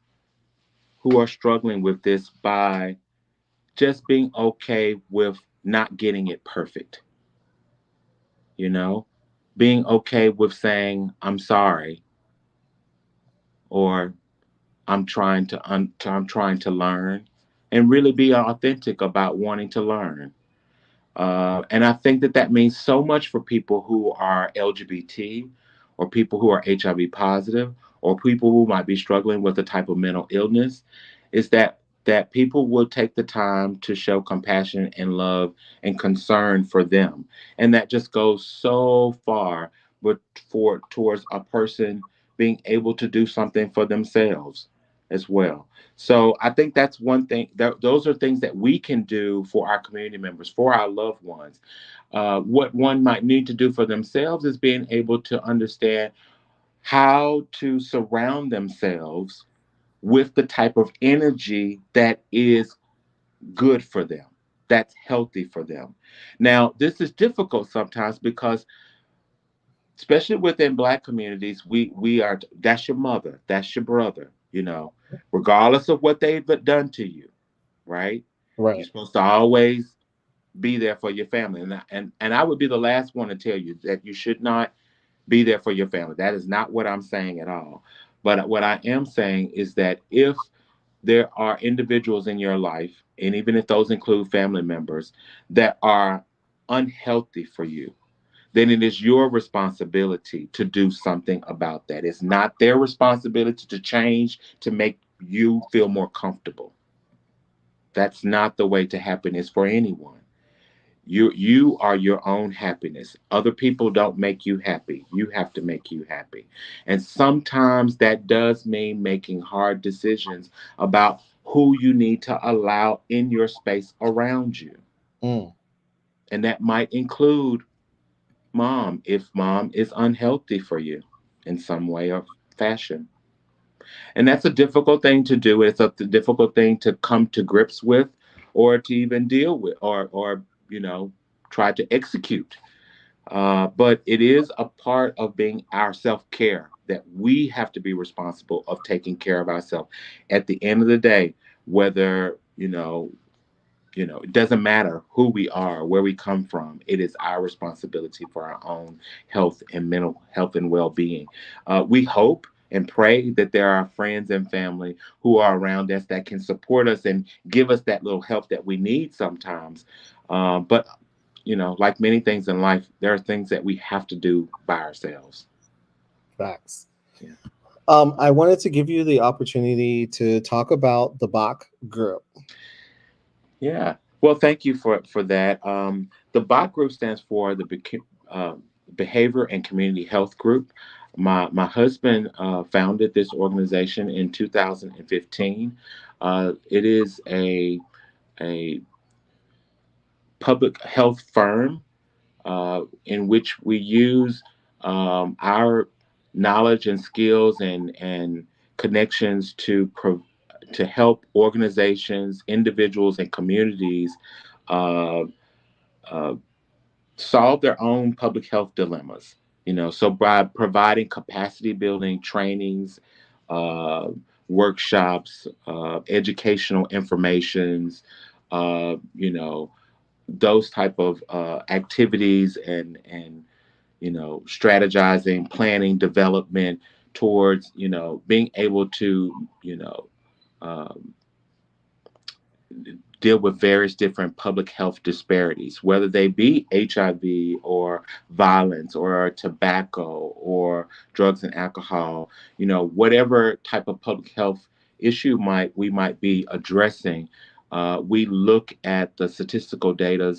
who are struggling with this by just being okay with not getting it perfect, you know? Being okay with saying, I'm sorry, or I'm trying to learn, and really be authentic about wanting to learn. And I think that that means so much for people who are LGBT or people who are HIV positive or people who might be struggling with a type of mental illness is that that people will take the time to show compassion and love and concern for them. And that just goes so far but for towards a person being able to do something for themselves as well. So I think that's one thing. Those are things that we can do for our community members, for our loved ones. What one might need to do for themselves is being able to understand how to surround themselves with the type of energy that is good for them, that's healthy for them. Now, this is difficult sometimes because, especially within Black communities, we are, that's your mother, that's your brother, regardless of what they've done to you, right? You're Right. supposed to always be there for your family, and I would be the last one to tell you that you should not be there for your family. That is not what I'm saying at all. But what I am saying is that if there are individuals in your life, and even if those include family members, that are unhealthy for you, then it is your responsibility to do something about that. It's not their responsibility to change to make you feel more comfortable. That's not the way to happiness for anyone. You are your own happiness. Other people don't make you happy. You have to make you happy. And sometimes that does mean making hard decisions about who you need to allow in your space around you. Mm, And that might include mom, if mom is unhealthy for you in some way or fashion. And that's a difficult thing to do. It's a difficult thing to come to grips with or to even deal with or try to execute. But it is a part of being our self care that we have to be responsible of taking care of ourselves. At the end of the day, whether it doesn't matter who we are, where we come from. It is our responsibility for our own health and mental health and well being. We hope and pray that there are friends and family who are around us that can support us and give us that little help that we need sometimes. But like many things in life, there are things that we have to do by ourselves. facts. Yeah. I wanted to give you the opportunity to talk about the Bach group. Yeah. Well, thank you for that. The BOC group stands for the Behavior and Community Health Group. My husband founded this organization in 2015. It is a public health firm in which we use our knowledge and skills and connections to help organizations, individuals, and communities uh, uh, solve their own public health dilemmas. So by providing capacity building trainings, uh, workshops, educational informations, uh, you know, those type of activities and strategizing, planning, development towards being able to um, deal with various different public health disparities, whether they be HIV or violence or tobacco or drugs and alcohol, whatever type of public health issue we might be addressing. We look at the statistical data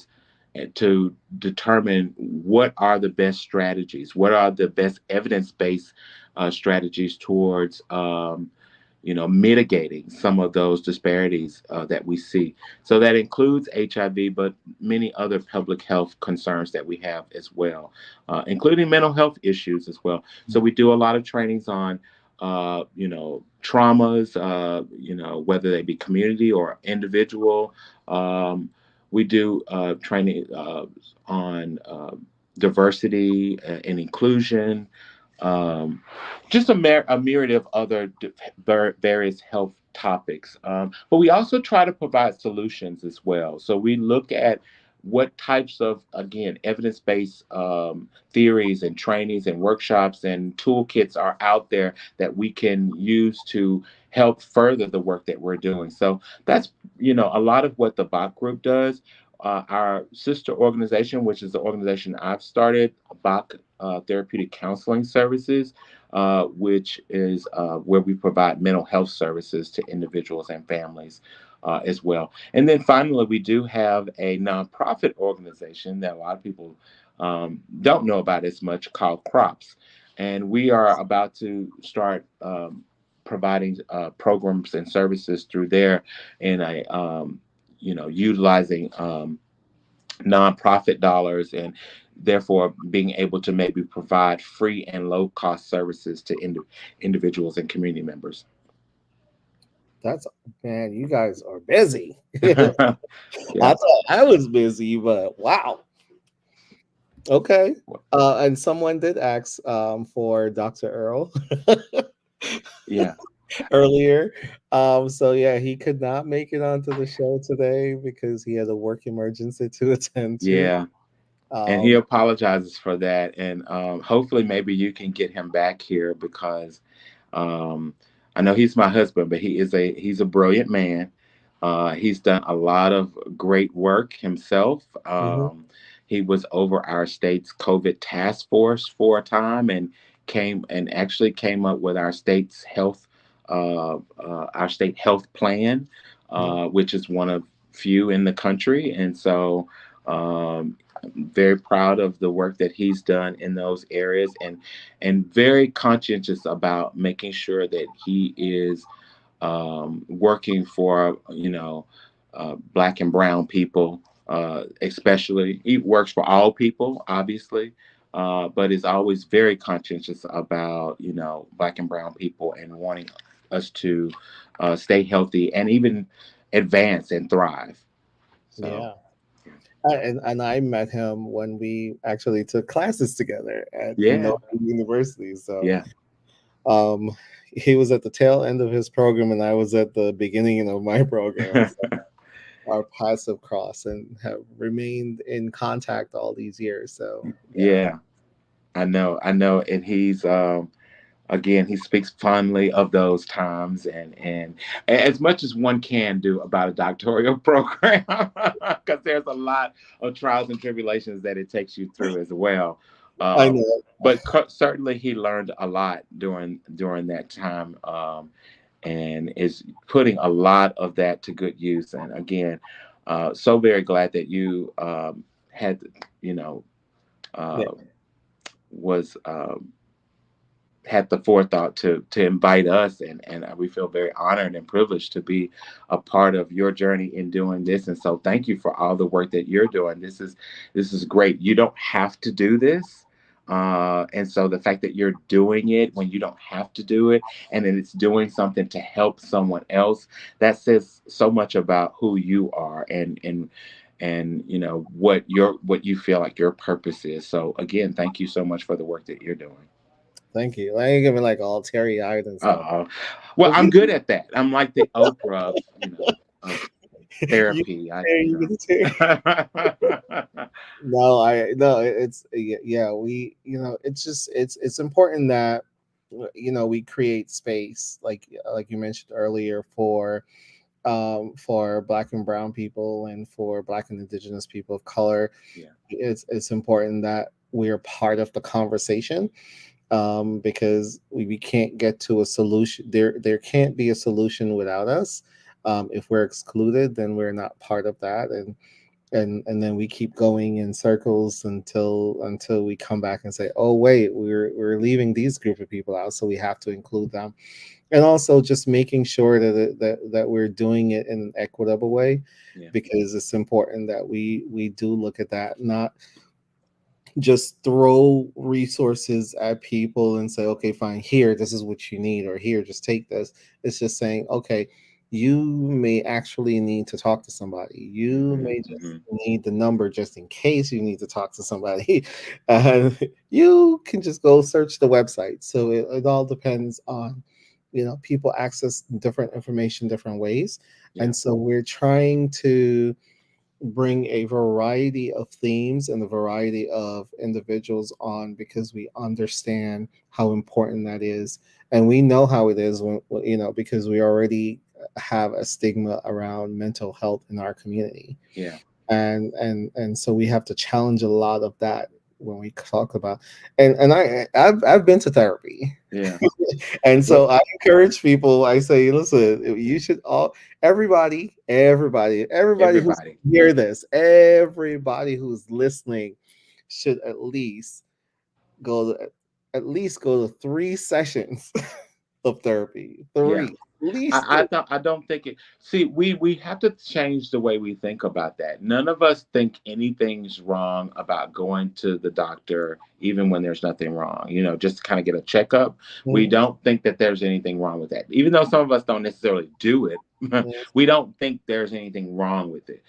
to determine what are the best strategies, what are the best evidence-based strategies towards mitigating some of those disparities that we see. So that includes HIV, but many other public health concerns that we have as well, including mental health issues as well. So we do a lot of trainings on, traumas, whether they be community or individual. We do training on diversity and inclusion. Um, just a myriad of other various health topics. But we also try to provide solutions as well. So we look at what types of, again, evidence based theories and trainings and workshops and toolkits are out there that we can use to help further the work that we're doing. So that's, a lot of what the BOC group does. Our sister organization, which is the organization I've started, BOC Therapeutic Counseling Services, which is where we provide mental health services to individuals and families. as well. And then finally, we do have a nonprofit organization that a lot of people don't know about as much, called Crops. And we are about to start providing programs and services through there in a utilizing nonprofit dollars, and therefore being able to maybe provide free and low cost services to individuals and community members. That's man, you guys are busy. I Yeah. thought I was busy, but wow. Okay. And someone did ask for Dr. Earl Yeah. earlier. So yeah, he could not make it onto the show today because he had a work emergency to attend to. Yeah. And he Um, apologizes for that. And hopefully, maybe you can get him back here, because um, I know he's my husband, but he's a brilliant man. He's done a lot of great work himself. mhm, He was over our state's COVID task force for a time, and actually came up with our state health plan, yeah, which is one of few in the country. And so I'm very proud of the work that he's done in those areas, and very conscientious about making sure that he is working for black and brown people, especially. He works for all people, obviously, but is always very conscientious about black and brown people, and wanting us to stay healthy and even advance and thrive. So yeah. And I met him when we actually took classes together at yeah, North University. So yeah. um, he was at the tail end of his program, and I was at the beginning of my program. So our paths have crossed and have remained in contact all these years. So yeah, Yeah, I know, and he's again, he speaks fondly of those times, and as much as one can do about a doctoral program, because there's a lot of trials and tribulations that it takes you through as well. I Um, know. but certainly, he learned a lot during that time, and is putting a lot of that to good use. And again, so very glad that you had, you know, Yeah, uh, was. Had the forethought to invite us, and we feel very honored and privileged to be a part of your journey in doing this. And so thank you for all the work that you're doing. This is great. You don't have to do this, and so the fact that you're doing it when you don't have to do it, and then it's doing something to help someone else, that says so much about who you are, and what you feel like your purpose is. So again, thank you so much for the work that you're doing. thank you. I ain't giving like all teary eyed and stuff. Uh, well, But I'm you, good at that. I'm like the Oprah of you, therapy. you get the tear. No, it's yeah, we it's just it's important that we create space like you mentioned earlier for black and brown people and for black and indigenous people of color. Yeah, It's important that we're part of the conversation, because we can't get to a solution. There can't be a solution without us. If we're excluded, then we're not part of that, and then we keep going in circles until we come back and say, oh wait, we're leaving these group of people out, so we have to include them. And also just making sure that we're doing it in an equitable way, yeah, because it's important that we do look at that, not just throw resources at people and say, okay, fine, here, this is what you need, or here, just take this. It's just saying, okay, you may actually need to talk to somebody. You hmm may just hmm need the number just in case you need to talk to somebody. uh, you can just go search the website. So it all depends on, people access different information different ways. yeah, And so we're trying to bring a variety of themes and a variety of individuals on, because we understand how important that is, and we know how it is because we already have a stigma around mental health in our community, yeah, and so we have to challenge a lot of that when we talk about, and I've been to therapy. Yeah. And Well, so I encourage people. I say, listen, you should all, everybody who's everybody. hear this, everybody who's listening should go to, at least go to 3 sessions of therapy. Yeah. Three, at least I three. don't I don't think it. See, we have to change the way we think about that. None of us think anything's wrong about going to the doctor, even when there's nothing wrong. Just to kind of get a checkup. We Mhm, don't think that there's anything wrong with that, even though some of us don't necessarily do it. mhm, We don't think there's anything wrong with it.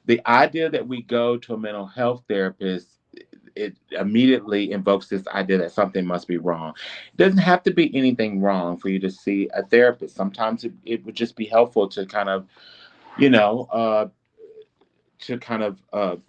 The idea that we go to a mental health therapist, it immediately invokes this idea that something must be wrong. It doesn't have to be anything wrong for you to see a therapist. Sometimes it would just be helpful to kind of, you know, uh, to kind of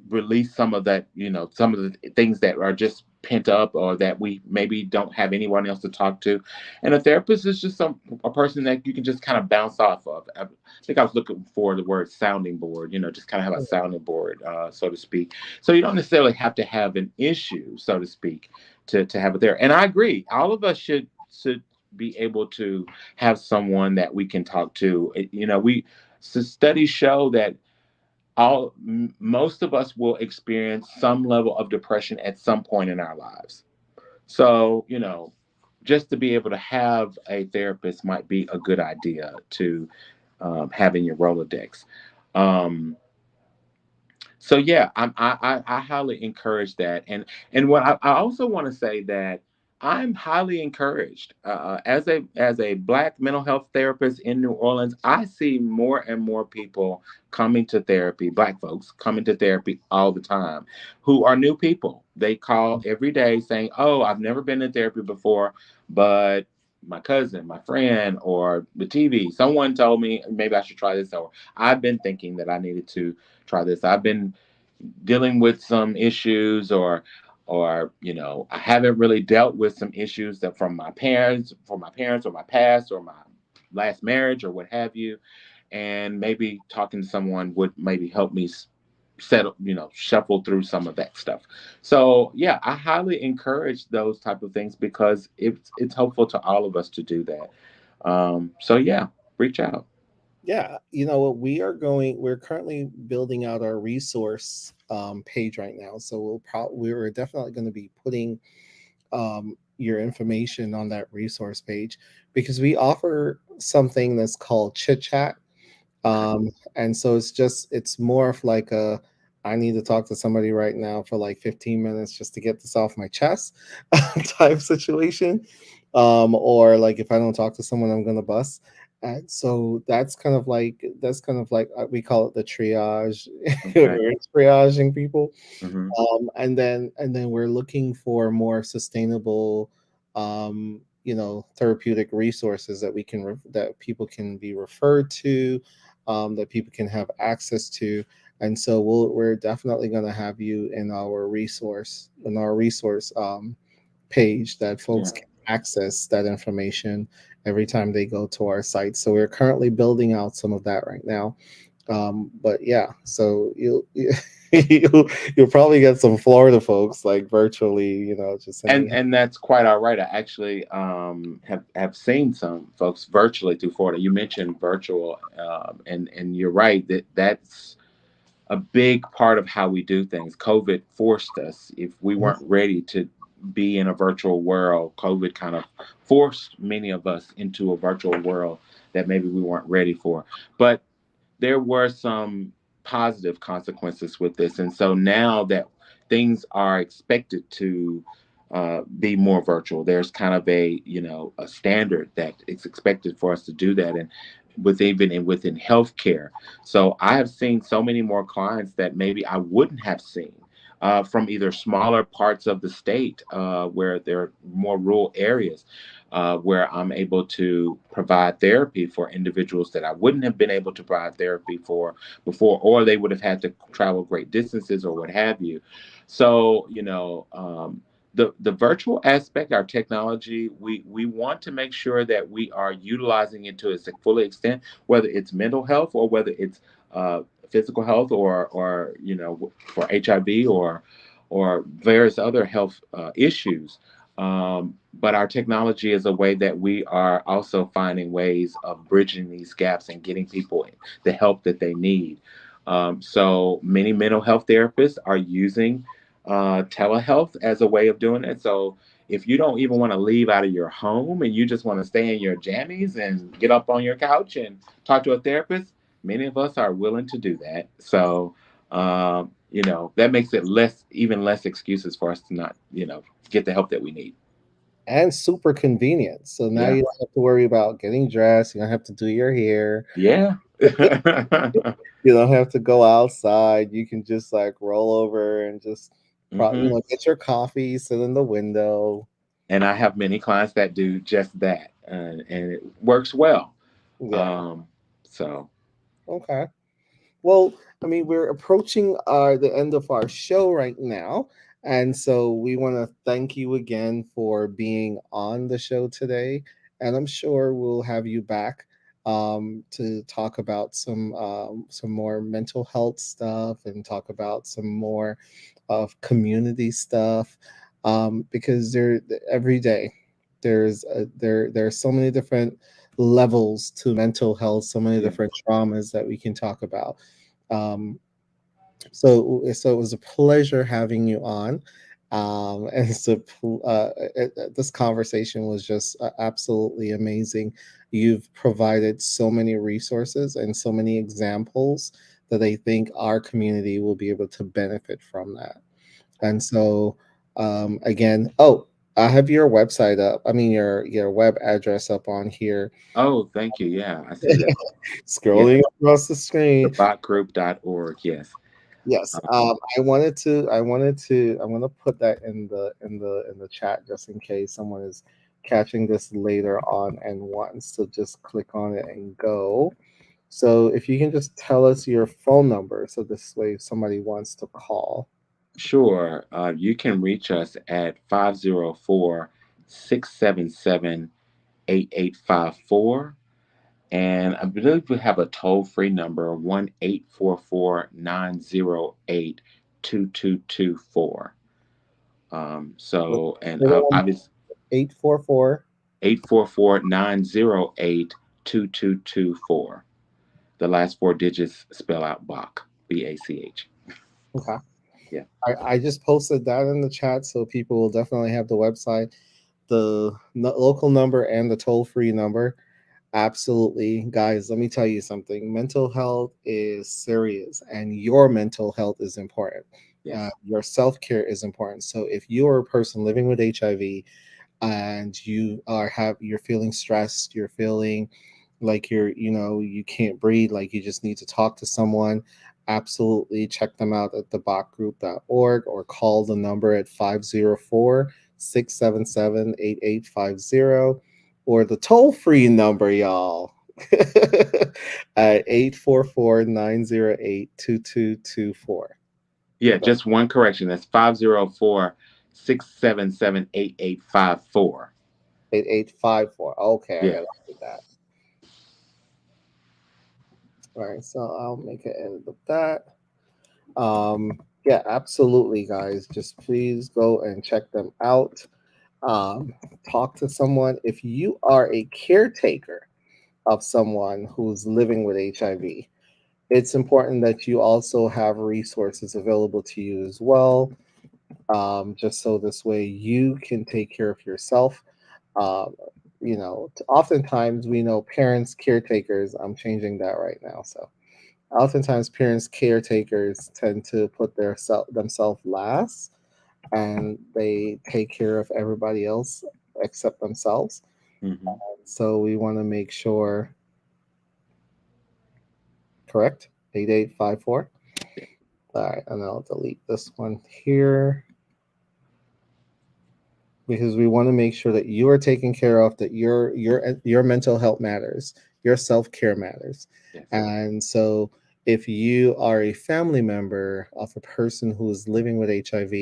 release some of that, some of the things that are just pent up or that we maybe don't have anyone else to talk to. And a therapist is just a person that you can just kind of bounce off of. I think I was looking for the word sounding board, just kind of have a sounding board, so to speak. So you don't necessarily have to have an issue, so to speak, to have it there. And I agree. All of us should be able to have someone that we can talk to. Studies show that most of us will experience some level of depression at some point in our lives. So, just to be able to have a therapist might be a good idea to have in your Rolodex. Um, so yeah, I highly encourage that, and what I also want to say that I'm highly encouraged as a Black mental health therapist in New Orleans. I see more and more people coming to therapy, Black folks coming to therapy all the time, who are new people. They call every day saying, "Oh, I've never been in therapy before, but." My cousin, my friend, or the TV, someone told me maybe I should try this, or I've been thinking that I needed to try this. I've been dealing with some issues, or I haven't really dealt with some issues that from my parents or my past or my last marriage or what have you, and maybe talking to someone would maybe help me settle, shuffle through some of that stuff. So yeah, I highly encourage those type of things because it's helpful to all of us to do that. So yeah, reach out. Yeah, you know what? We're currently building out our resource page right now. So we're definitely going to be putting your information on that resource page because we offer something that's called chit chat. Okay. And so it's more of like I need to talk to somebody right now for like 15 minutes just to get this off my chest type situation. Or like if I don't talk to someone, I'm gonna bust. And so that's kind of like we call it the triage. Okay. We're triaging people, Hmm. and then we're looking for more sustainable, therapeutic resources that that people can be referred to, that people can have access to. And so we're definitely going to have you in our resource page that Yeah. folks can access that information every time they go to our site. So we're currently building out some of that right now. But yeah, so you'll probably get some Florida folks like virtually, just and saying, and that's quite all right. I actually have seen some folks virtually through Florida. You mentioned virtual, and you're right that that's a big part of how we do things. COVID forced us. If we "Mhm, weren't ready to be in a virtual world, COVID kind of forced many of us into a virtual world that maybe we weren't ready for. But there were some positive consequences with this. And so now that things are expected to be more virtual, there's kind of a standard that it's expected for us to do that. And within healthcare. So I have seen so many more clients that maybe I wouldn't have seen. From either smaller parts of the state where there are more rural areas where I'm able to provide therapy for individuals that I wouldn't have been able to provide therapy for before, or they would have had to travel great distances or what have you. So, the virtual aspect, our technology, we want to make sure that we are utilizing it to its full extent, whether it's mental health or whether it's physical health or for HIV or various other health issues. But our technology is a way that we are also finding ways of bridging these gaps and getting people the help that they need. So many mental health therapists are using telehealth as a way of doing it. So if you don't even want to leave out of your home and you just want to stay in your jammies and get up on your couch and talk to a therapist, many of us are willing to do that. So, that makes it even less excuses for us to not, get the help that we need. and super convenient. So now Yeah. you don't have to worry about getting dressed. You don't have to do your hair. Yeah. You don't have to go outside. You can just like roll over and just, hmm get your coffee, sit in the window. And I have many clients that do just that, and it works well. Yeah. Um, so, Okay. Well, I mean, we're approaching the end of our show right now. And so we want to thank you again for being on the show today. And I'm sure we'll have you back to talk about some more mental health stuff and talk about some more of community stuff because every day there are so many different levels to mental health, so many yeah. different traumas that we can talk about. um, so it was a pleasure having you on. And this conversation was just absolutely amazing. You've provided so many resources and so many examples that I think our community will be able to benefit from that. And so, again, oh, I have your website up. I mean, your web address up on here, Oh, thank you. Yeah, I see that. Yeah, scrolling across the screen. thebotgroup.org. Yes. Yes. Um, I'm gonna put that in the chat just in case someone is catching this later on and wants to just click on it and go. So if you can just tell us your phone number, so this way if somebody wants to call. sure. You can reach us at 504-677-8854. And I believe we have a toll free number, 1-844-908-2224. Let's And say that one, obviously 844. 844-908-2224. The last four digits spell out Bach, BACH. Okay. Yeah. I just posted that in the chat, so people will definitely have the website, the local number, and the toll free number. Absolutely. Guys, let me tell you something. Mental health is serious, and your mental health is important. Yes. Your self care is important. So, if you're a person living with HIV and you're feeling stressed, you're feeling like you can't breathe, like you just need to talk to someone, absolutely check them out at thebotgroup.org or call the number at 504-677-8850 or the toll-free number, y'all, at 844-908-2224. Yeah, just one correction. That's 504-677-8854. 8854. Okay, I Yeah. gotta do that. All right, so I'll make an edit of that. Yeah, absolutely, guys. Just please go and check them out. Um, Talk to someone. If you are a caretaker of someone who's living with HIV, it's important that you also have resources available to you as well. Just so this way you can take care of yourself. Um, oftentimes we know parents, caretakers. I'm changing that right now. So oftentimes parents, caretakers tend to put themselves last, and they take care of everybody else except themselves. hmm So we want to make sure, correct? 8854. Yeah. All right, and I'll delete this one here because we want to make sure that you are taken care of, that your mental health matters, your self-care matters. Yes. And so if you are a family member of a person who is living with HIV,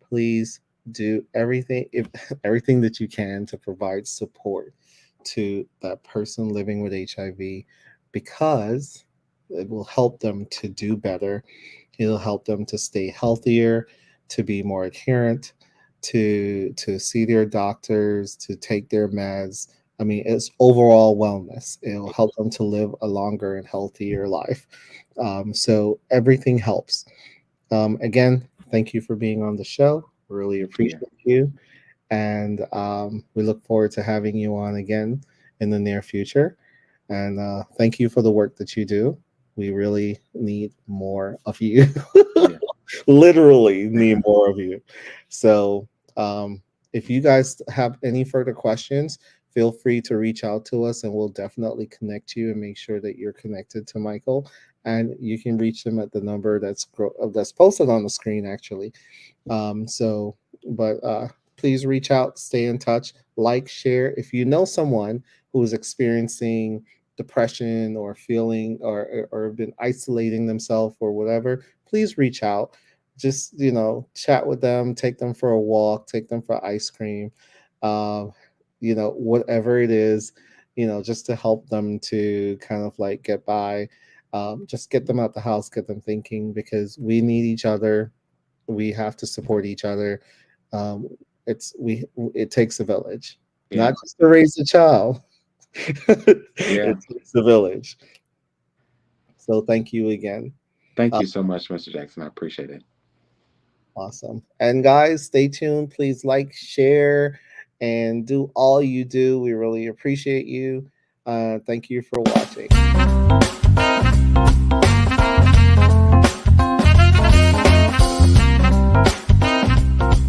please do everything if everything that you can to provide support to that person living with HIV, because it will help them to do better. It'll help them to stay healthier, to be more adherent, to see their doctors, to take their meds. I mean, it's overall wellness. It'll help them to live a longer and healthier life. So everything helps. Again, thank you for being on the show. Really Thank you. appreciate you. And we look forward to having you on again in the near future. And thank you for the work that you do. We really need more of you. Yeah. Literally need more of you. So, um, if you guys have any further questions, feel free to reach out to us and we'll definitely connect you and make sure that you're connected to Michael. And you can reach him at the number that's posted on the screen, actually. So, but please reach out, stay in touch, like, share. If you know someone who is experiencing depression or feeling or been isolating themselves or whatever, please reach out. Just chat with them, take them for a walk, take them for ice cream, um, whatever it is, just to help them to kind of like get by. Just get them out the house, get them thinking because we need each other, we have to support each other. Um, it takes a village, not Yeah. just to raise a child. Yeah. It takes a village. So thank you again. Thank Uh, you so much, Mr. Jackson. I appreciate it. awesome. And guys, stay tuned. Please like, share, and do all you do. We really appreciate you. Thank you for watching.